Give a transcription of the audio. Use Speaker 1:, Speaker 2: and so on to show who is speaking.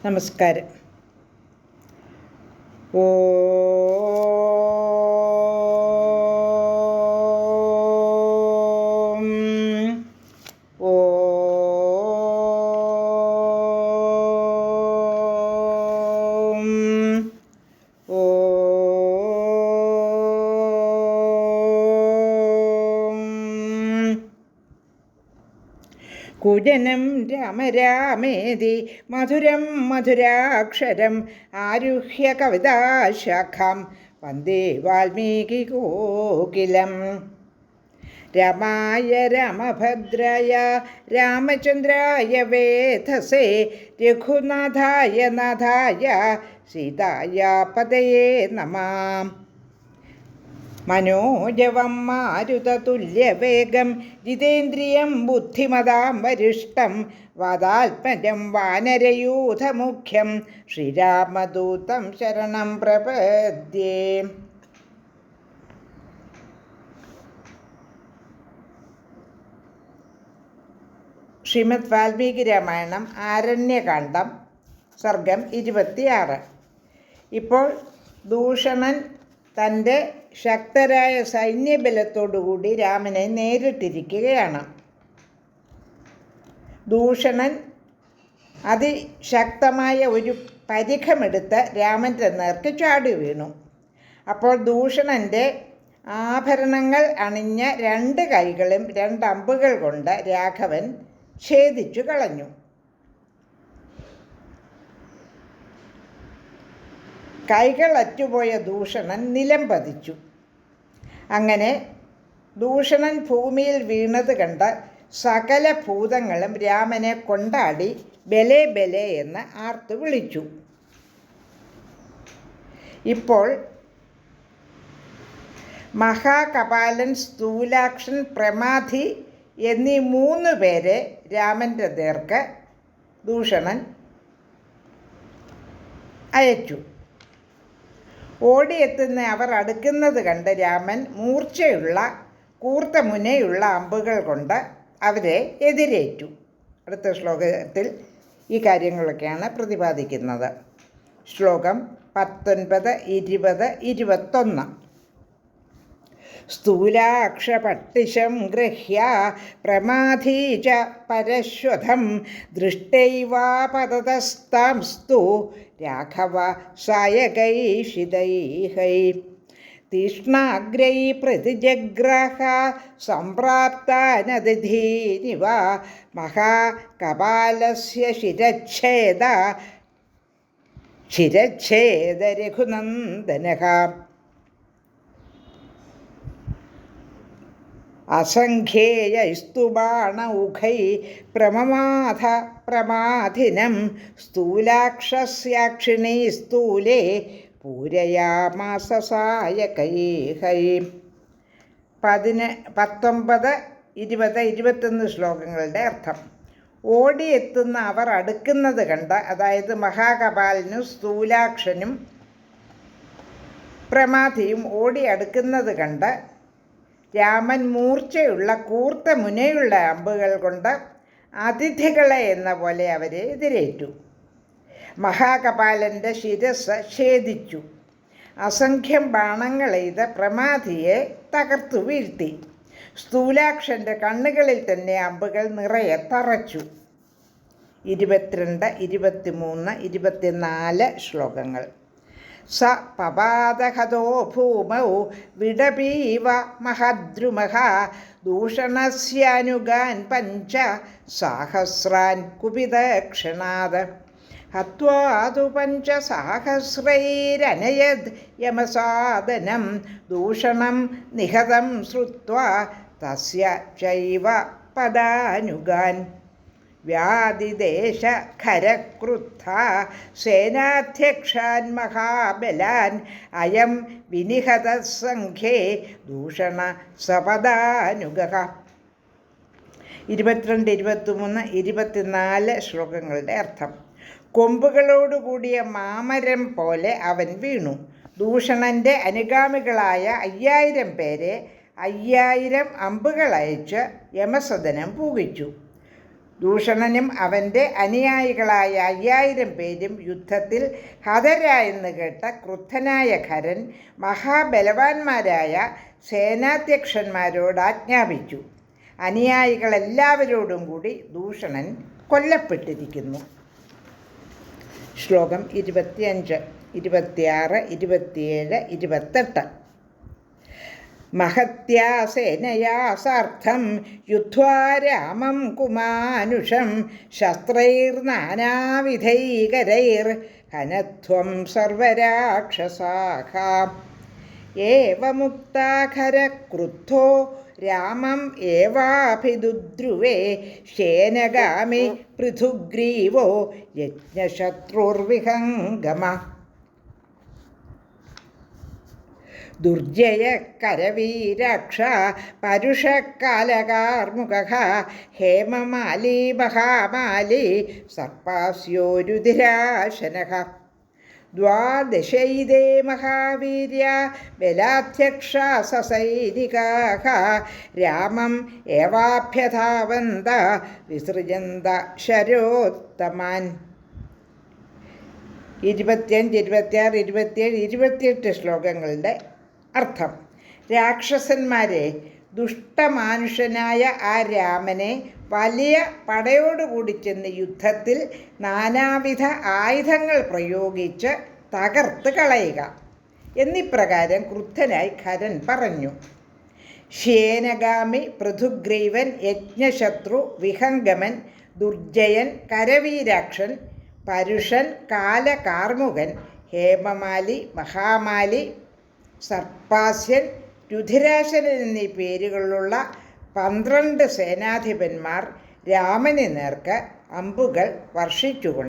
Speaker 1: നമസ്കാരം. ഓ ഓ ഓ കുജനം രാമരാമേതി മധുരം മധുരാക്ഷരം ആരുഹ്യ കവിതാശാഖാം വന്ദേ വാൽമീകി കോകിലം. രാമായ രാമഭദ്രായ രാമചന്ദ്രായ വേധസേ രഘുനാഥായ നാഥായ സീതായ പതയേ നമഃ. മനോജവം മാരുതതുല്യവേഗം ജിതേന്ദ്രിയം ബുദ്ധിമതാം വരിഷ്ടം വാതാത്മജം വാനരയൂഥമുഖ്യം ശ്രീരാമദൂതം ശരണം പ്രപദ്യേ. ശ്രീമദ് വാൽമീകി രാമായണം ആരണ്യകാണ്ഡം സർഗം 26. ഇപ്പോൾ ദൂഷണൻ തൻ്റെ ശക്തരായ സൈന്യബലത്തോടുകൂടി രാമനെ നേരിട്ടിരിക്കുകയാണ്. ദൂഷണൻ അതിശക്തമായ ഒരു പരിഖമെടുത്ത് രാമൻ്റെ നേർക്ക് ചാടി വീണു. അപ്പോൾ ദൂഷണൻ്റെ ആഭരണങ്ങൾ അണിഞ്ഞ 2 കൈകളും 2 അമ്പുകൾ കൊണ്ട് രാഘവൻ ഛേദിച്ചു കളഞ്ഞു. കൈകൾ അറ്റുപോയ ദൂഷണൻ നിലം പതിച്ചു. അങ്ങനെ ദൂഷണൻ ഭൂമിയിൽ വീണത് കണ്ട് സകല ഭൂതങ്ങളും രാമനെ കൊണ്ടാടി ബലേ ബലേ എന്ന് ആർത്തു വിളിച്ചു. ഇപ്പോൾ മഹാകപാലൻ, സ്ഥൂലാക്ഷൻ, പ്രമാഥി എന്നീ 3 പേരെ രാമൻ്റെ നേർക്ക് ദൂഷണൻ അയച്ചു. ഓടിയെത്തുന്ന അവർ അടുക്കുന്നത് കണ്ട് രാമൻ മൂർച്ചയുള്ള കൂർത്ത മുനയുള്ള അമ്പുകൾ കൊണ്ട് അവരെ എതിരേറ്റു. അടുത്ത ശ്ലോകത്തിൽ ഈ കാര്യങ്ങളൊക്കെയാണ് പ്രതിപാദിക്കുന്നത്. ശ്ലോകം 19, 20, 21. സ്ഥൂലാക്ഷപട്ടിശം ഗൃഹ്യ പ്രമാഥീ ച പരശ്വതം ദൃഷ്ടൈവാപതതസ്താംസ്തു രാഘവ സായകൈഷിതൈഹൈ തീഷ്ണാഗ്രൈ പ്രതിജഗ്രാഹ സംപ്രാപ്താനതിഥീനിവ മഹാകപാലസ്യ ശിരച്ഛേദ രഘുനന്ദനഃ. അസംഖ്യേയൈസ്തു ബാണൗഖൈ പ്രമമാഥ പ്രമാധിനം സ്ഥൂലാക്ഷസ്യാക്ഷിണീ സ്ഥൂലേ പൂരയാമാസ സായകൈഹൈ. 19, 20, 21 ശ്ലോകങ്ങളുടെ അർത്ഥം. ഓടിയെത്തുന്ന അവർ അടുക്കുന്നത് കണ്ട്, അതായത് മഹാകപാലനും സ്ഥൂലാക്ഷനും പ്രമാധിയും ഓടി അടുക്കുന്നത് കണ്ട് രാമൻ മൂർച്ചയുള്ള കൂർത്ത മുനയുള്ള അമ്പുകൾ കൊണ്ട് അതിഥികളെ എന്ന പോലെ അവരെ എതിരേറ്റു. മഹാകപാലൻ്റെ ശിരസ് ഛേദിച്ചു. അസംഖ്യം ബാണങ്ങളെയ്ത് പ്രമാധിയെ തകർത്തു വീഴ്ത്തി. സ്ഥൂലാക്ഷൻ്റെ കണ്ണുകളിൽ തന്നെ അമ്പുകൾ നിറയെ തറച്ചു. 22, 23, 24 ശ്ലോകങ്ങൾ. സ പപാദഹതോ ഭൂമൗ വിടപീവ മഹദ്രുമഃ ദൂഷണസ്യാനുഗാൻ 5 സാഹസ്രാൻ കുപിതക്ഷണാത് ഹത്വാതു 5 സാഹസ്രൈരനയത് യമസാദനം ദൂഷണം നിഹതം ശ്രുത്വാ തസ്യ ചൈവ പദാനുഗാൻ വ്യാദിദേശ ഖരക്രുദ്ധ സേനാധ്യക്ഷാൻ മഹാബലാൻ അയം വിനിഹത സംഖ്യേ ദൂഷണ സപദാനുഗഃ. 22, 23, 24 ശ്ലോകങ്ങളുടെ അർത്ഥം. കൊമ്പുകളോടുകൂടിയ മാമരം പോലെ അവൻ വീണു. ദൂഷണൻ്റെ അനുഗാമികളായ 5000 പേരെ 5000 അമ്പുകളയച്ച് യമസദനം പൂകിച്ചു. ദൂഷണനും അവൻ്റെ അനുയായികളായ 5000 പേരും യുദ്ധത്തിൽ ഹതരായെന്ന് കേട്ട ക്രുദ്ധനായ ഖരൻ മഹാബലവാന്മാരായ സേനാധ്യക്ഷന്മാരോട് ആജ്ഞാപിച്ചു. അനുയായികളെല്ലാവരോടും കൂടി ദൂഷണൻ കൊല്ലപ്പെട്ടിരിക്കുന്നു. ശ്ലോകം 25, 26, 27, 28. മഹത്യാ സേനയാ സാർത്ഥം യുദ്ധ്വാ രാമം കുമാനുഷം ശസ്ത്രൈർനാനാവിധൈകരൈർ ഹനധ്വം സർവരാക്ഷസാഃ. ഏവമുക്താഖരക്രുദ്ധോ രാമം ഏവാഭിദുദ്രുവേ ശേനഗാമി പൃഥുഗ്രീവോ യജ്ഞശത്രുർവിഹംഗമ. ദുർജയ കരവീരാക്ഷ പരുഷകാലകാർമുകഃ ഹേമമാലീ മഹാമാലി സർപ്പാസ്യോരുധിരാശനഃ. ദ്വാദശൈതേ മഹാവീര്യ ബലാധ്യക്ഷാ സസൈനികാഃ രാമം ഏവാഭ്യധാവന്ത വിസൃജന്ത ശരോത്തമാൻ. 25, 26, 27, 28 ശ്ലോകങ്ങളുടെ അർത്ഥം. രാക്ഷസന്മാരെ ദുഷ്ടമാനുഷനായ ആ രാമനെ വലിയ പടയോടുകൂടി ചെന്ന് യുദ്ധത്തിൽ നാനാവിധ ആയുധങ്ങൾ പ്രയോഗിച്ച് തകർത്ത് കളയുക എന്നിപ്രകാരം ക്രുദ്ധനായി ഖരൻ പറഞ്ഞു. ശേനഗാമി പൃഥുഗ്രീവൻ യജ്ഞശത്രു വിഹംഗമൻ ദുർജയൻ കരവീരാക്ഷൻ പരുഷൻ കാലകാർമുകൻ ഹേമമാലി മഹാമാലി സർപ്പാസ്യൻ രുധിരാശനൻ എന്നീ പേരുകളുള്ള 12 സേനാധിപന്മാർ രാമന് നേർക്ക് അമ്പുകൾ വർഷിച്ചുകൊണ്ട്